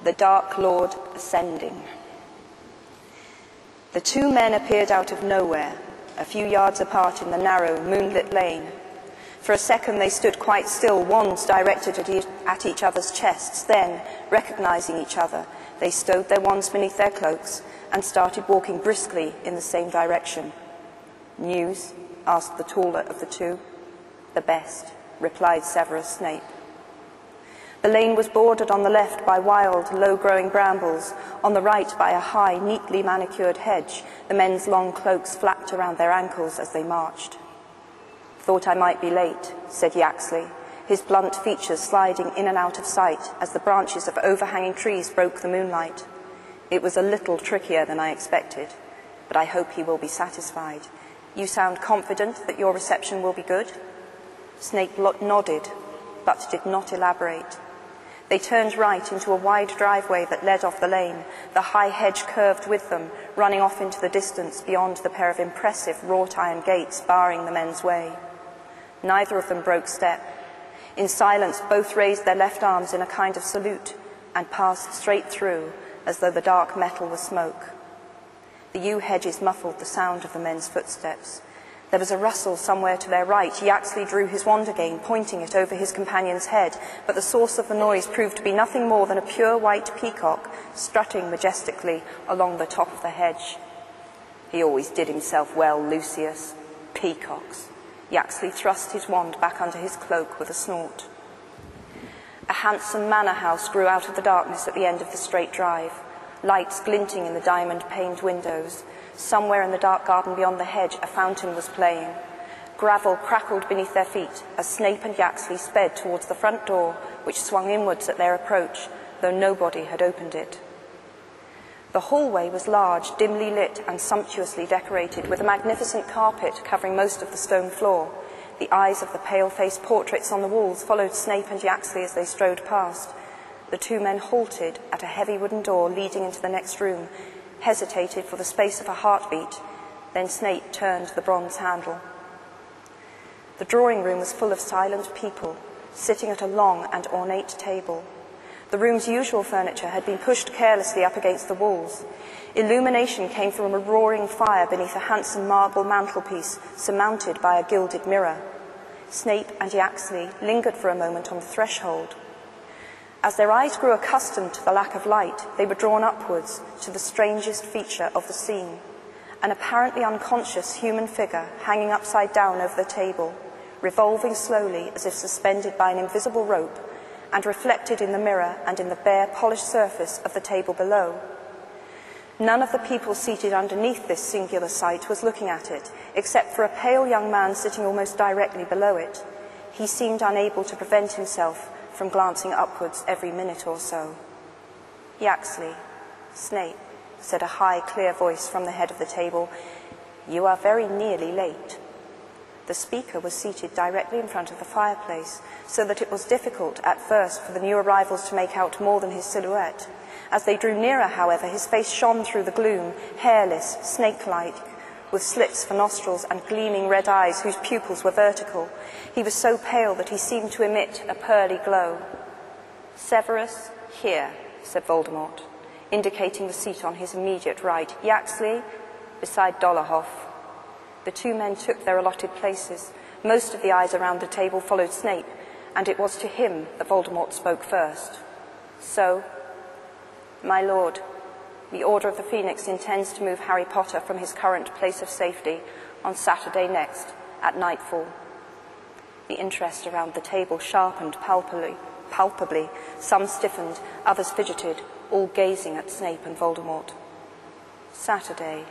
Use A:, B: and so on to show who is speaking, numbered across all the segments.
A: The Dark Lord Ascending. The two men appeared out of nowhere, a few yards apart in the narrow, moonlit lane. For a second they stood quite still, wands directed at each other's chests. Then, recognizing each other, they stowed their wands beneath their cloaks and started walking briskly in the same direction. "News?" asked the taller of the two. "The best," replied Severus Snape. The lane was bordered on the left by wild, low-growing brambles, on the right by a high, neatly manicured hedge. The men's long cloaks flapped around their ankles as they marched. "Thought I might be late," said Yaxley, his blunt features sliding in and out of sight as the branches of overhanging trees broke the moonlight. "It was a little trickier than I expected, but I hope he will be satisfied. You sound confident that your reception will be good?" Snape nodded, but did not elaborate. They turned right into a wide driveway that led off the lane. The high hedge curved with them, running off into the distance beyond the pair of impressive wrought iron gates barring the men's way. Neither of them broke step. In silence, both raised their left arms in a kind of salute and passed straight through, as though the dark metal was smoke. The yew hedges muffled the sound of the men's footsteps. There was a rustle somewhere to their right. Yaxley drew his wand again, pointing it over his companion's head, but the source of the noise proved to be nothing more than a pure white peacock strutting majestically along the top of the hedge. "He always did himself well, Lucius. Peacocks." Yaxley thrust his wand back under his cloak with a snort. A handsome manor house grew out of the darkness at the end of the straight drive, lights glinting in the diamond-paned windows. Somewhere in the dark garden beyond the hedge, a fountain was playing. Gravel crackled beneath their feet as Snape and Yaxley sped towards the front door, which swung inwards at their approach, though nobody had opened it. The hallway was large, dimly lit and sumptuously decorated, with a magnificent carpet covering most of the stone floor. The eyes of the pale-faced portraits on the walls followed Snape and Yaxley as they strode past. The two men halted at a heavy wooden door leading into the next room, hesitated for the space of a heartbeat, then Snape turned the bronze handle. The drawing room was full of silent people, sitting at a long and ornate table. The room's usual furniture had been pushed carelessly up against the walls. Illumination came from a roaring fire beneath a handsome marble mantelpiece surmounted by a gilded mirror. Snape and Yaxley lingered for a moment on the threshold. As their eyes grew accustomed to the lack of light, they were drawn upwards to the strangest feature of the scene, an apparently unconscious human figure hanging upside down over the table, revolving slowly as if suspended by an invisible rope, and reflected in the mirror and in the bare, polished surface of the table below. None of the people seated underneath this singular sight was looking at it, except for a pale young man sitting almost directly below it. He seemed unable to prevent himself from glancing upwards every minute or so. "Yaxley, Snape," said a high, clear voice from the head of the table, "you are very nearly late." The speaker was seated directly in front of the fireplace, so that it was difficult at first for the new arrivals to make out more than his silhouette. As they drew nearer, however, his face shone through the gloom, hairless, snake-like, with slits for nostrils and gleaming red eyes whose pupils were vertical. He was so pale that he seemed to emit a pearly glow. "Severus, here," said Voldemort, indicating the seat on his immediate right. "Yaxley, beside Dolohov." The two men took their allotted places. Most of the eyes around the table followed Snape, and it was to him that Voldemort spoke first. "So, my lord, the Order of the Phoenix intends to move Harry Potter from his current place of safety on Saturday next, at nightfall." The interest around the table sharpened palpably. Some stiffened, others fidgeted, all gazing at Snape and Voldemort. "Saturday,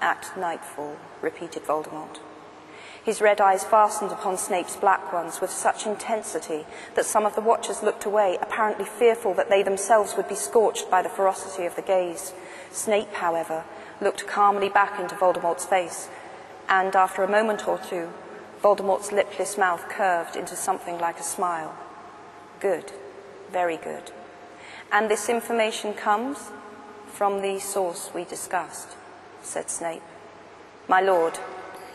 A: at nightfall," repeated Voldemort. His red eyes fastened upon Snape's black ones with such intensity that some of the watchers looked away, apparently fearful that they themselves would be scorched by the ferocity of the gaze. Snape, however, looked calmly back into Voldemort's face, and after a moment or two, Voldemort's lipless mouth curved into something like a smile. "Good, very good. And this information comes from the source we discussed," said Snape. "My lord."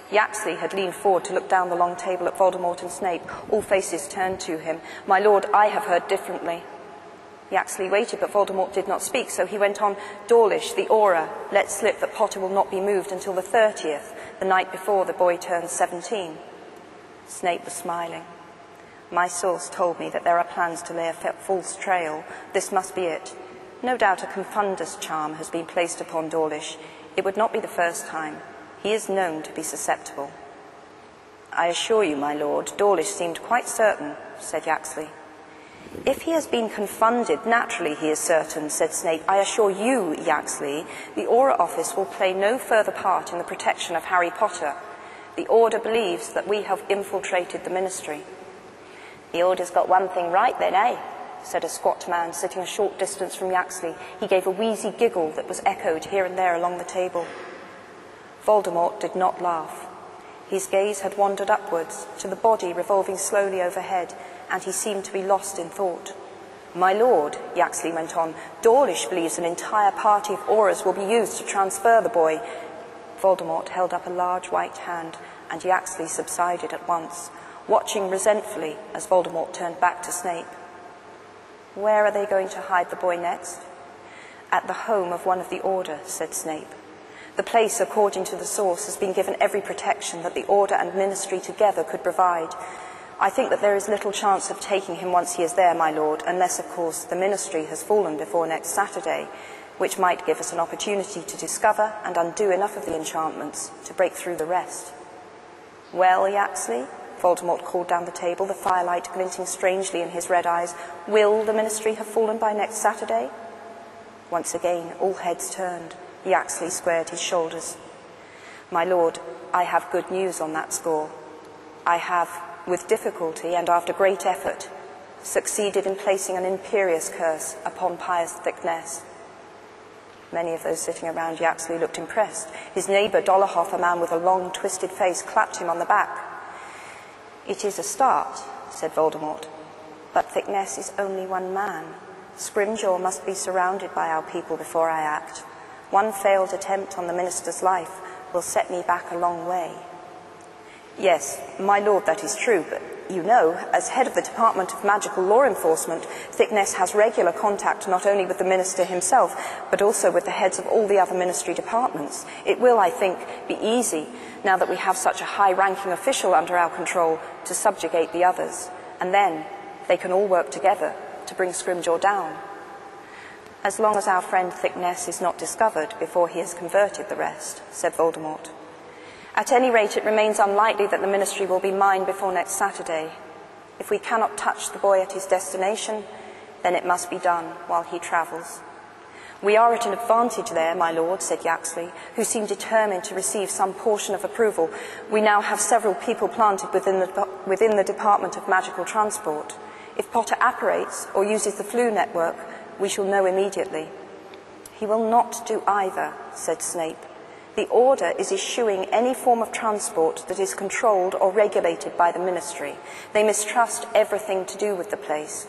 A: Yaxley had leaned forward to look down the long table at Voldemort and Snape. All faces turned to him. "My lord, I have heard differently." Yaxley waited, but Voldemort did not speak, so he went on, "Dawlish, the Auror, let slip that Potter will not be moved until the 30th, the night before the boy turns 17. Snape was smiling. "My source told me that there are plans to lay a false trail. This must be it. No doubt a confundus charm has been placed upon Dawlish. It would not be the first time. He is known to be susceptible." "I assure you, my lord, Dawlish seemed quite certain," said Yaxley. "If he has been confunded, naturally he is certain," said Snape. "I assure you, Yaxley, the Auror Office will play no further part in the protection of Harry Potter. The Order believes that we have infiltrated the Ministry." "The Order's got one thing right then, eh?" said a squat man sitting a short distance from Yaxley. He gave a wheezy giggle that was echoed here and there along the table. Voldemort did not laugh. His gaze had wandered upwards to the body revolving slowly overhead, and he seemed to be lost in thought. "My lord," Yaxley went on, "Dawlish believes an entire party of Aurors will be used to transfer the boy." Voldemort held up a large white hand, and Yaxley subsided at once, watching resentfully as Voldemort turned back to Snape. "Where are they going to hide the boy next?" "At the home of one of the Order," said Snape. "The place, according to the source, has been given every protection that the Order and Ministry together could provide. I think that there is little chance of taking him once he is there, my lord, unless, of course, the Ministry has fallen before next Saturday, which might give us an opportunity to discover and undo enough of the enchantments to break through the rest." "Well, Yaxley," Voldemort called down the table, the firelight glinting strangely in his red eyes, "will the Ministry have fallen by next Saturday?" Once again, all heads turned. Yaxley squared his shoulders. "My lord, I have good news on that score. I have, with difficulty and after great effort, succeeded in placing an imperious curse upon pious Thicknesse." Many of those sitting around Yaxley looked impressed. His neighbour, Dolohov, a man with a long, twisted face, clapped him on the back. "It is a start," said Voldemort, "but Thicknesse is only one man. Scrimgeour must be surrounded by our people before I act. One failed attempt on the minister's life will set me back a long way." "Yes, my lord, that is true, but you know, as head of the Department of Magical Law Enforcement, Thicknesse has regular contact not only with the minister himself, but also with the heads of all the other ministry departments. It will, I think, be easy, now that we have such a high-ranking official under our control, to subjugate the others, and then they can all work together to bring Scrimgeour down. As long as our friend Thicknesse is not discovered before he has converted the rest," said Voldemort. "At any rate, it remains unlikely that the Ministry will be mine before next Saturday. If we cannot touch the boy at his destination, then it must be done while he travels." "We are at an advantage there, my lord," said Yaxley, who seemed determined to receive some portion of approval. "We now have several people planted within the Department of Magical Transport. If Potter apparates or uses the flu network, we shall know immediately." "He will not do either," said Snape. "The Order is eschewing any form of transport that is controlled or regulated by the Ministry. They mistrust everything to do with the place."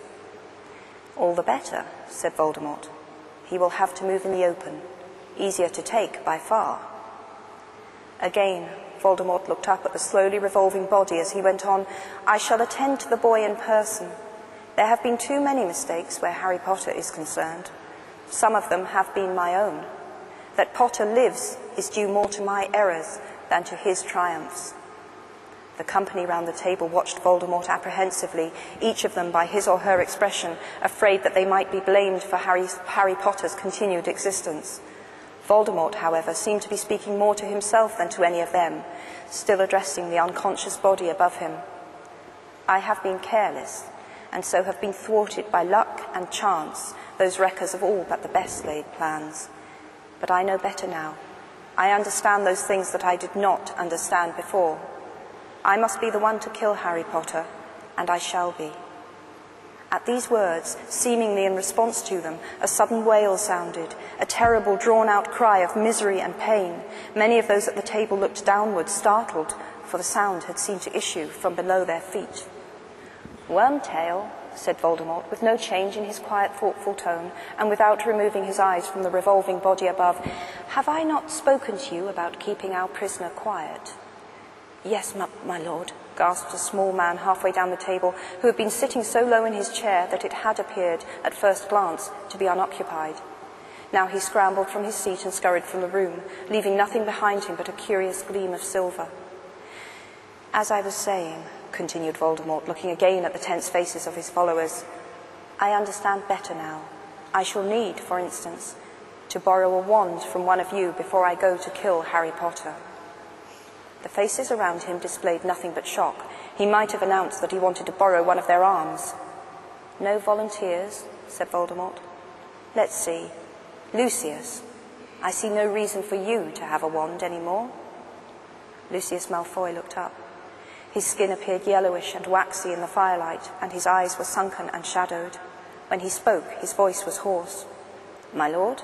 A: "All the better," said Voldemort. "He will have to move in the open. Easier to take by far." Again, Voldemort looked up at the slowly revolving body as he went on, "I shall attend to the boy in person. There have been too many mistakes where Harry Potter is concerned. Some of them have been my own. That Potter lives is due more to my errors than to his triumphs." The company round the table watched Voldemort apprehensively, each of them by his or her expression, afraid that they might be blamed for Harry Potter's continued existence. Voldemort, however, seemed to be speaking more to himself than to any of them, still addressing the unconscious body above him. "I have been careless, and so have been thwarted by luck and chance, those wreckers of all but the best laid plans. But I know better now. I understand those things that I did not understand before. I must be the one to kill Harry Potter, and I shall be." At these words, seemingly in response to them, a sudden wail sounded, a terrible drawn-out cry of misery and pain. Many of those at the table looked downward, startled, for the sound had seemed to issue from below their feet. "Wormtail," said Voldemort, with no change in his quiet, thoughtful tone, and without removing his eyes from the revolving body above, "have I not spoken to you about keeping our prisoner quiet?" "Yes, my lord," gasped a small man halfway down the table, who had been sitting so low in his chair that it had appeared, at first glance, to be unoccupied. Now he scrambled from his seat and scurried from the room, leaving nothing behind him but a curious gleam of silver. "As I was saying," continued Voldemort, looking again at the tense faces of his followers, "I understand better now. I shall need, for instance, to borrow a wand from one of you before I go to kill Harry Potter." The faces around him displayed nothing but shock. He might have announced that he wanted to borrow one of their arms. "No volunteers?" said Voldemort. "Let's see. Lucius, I see no reason for you to have a wand anymore." Lucius Malfoy looked up. His skin appeared yellowish and waxy in the firelight, and his eyes were sunken and shadowed. When he spoke, his voice was hoarse. "My lord?"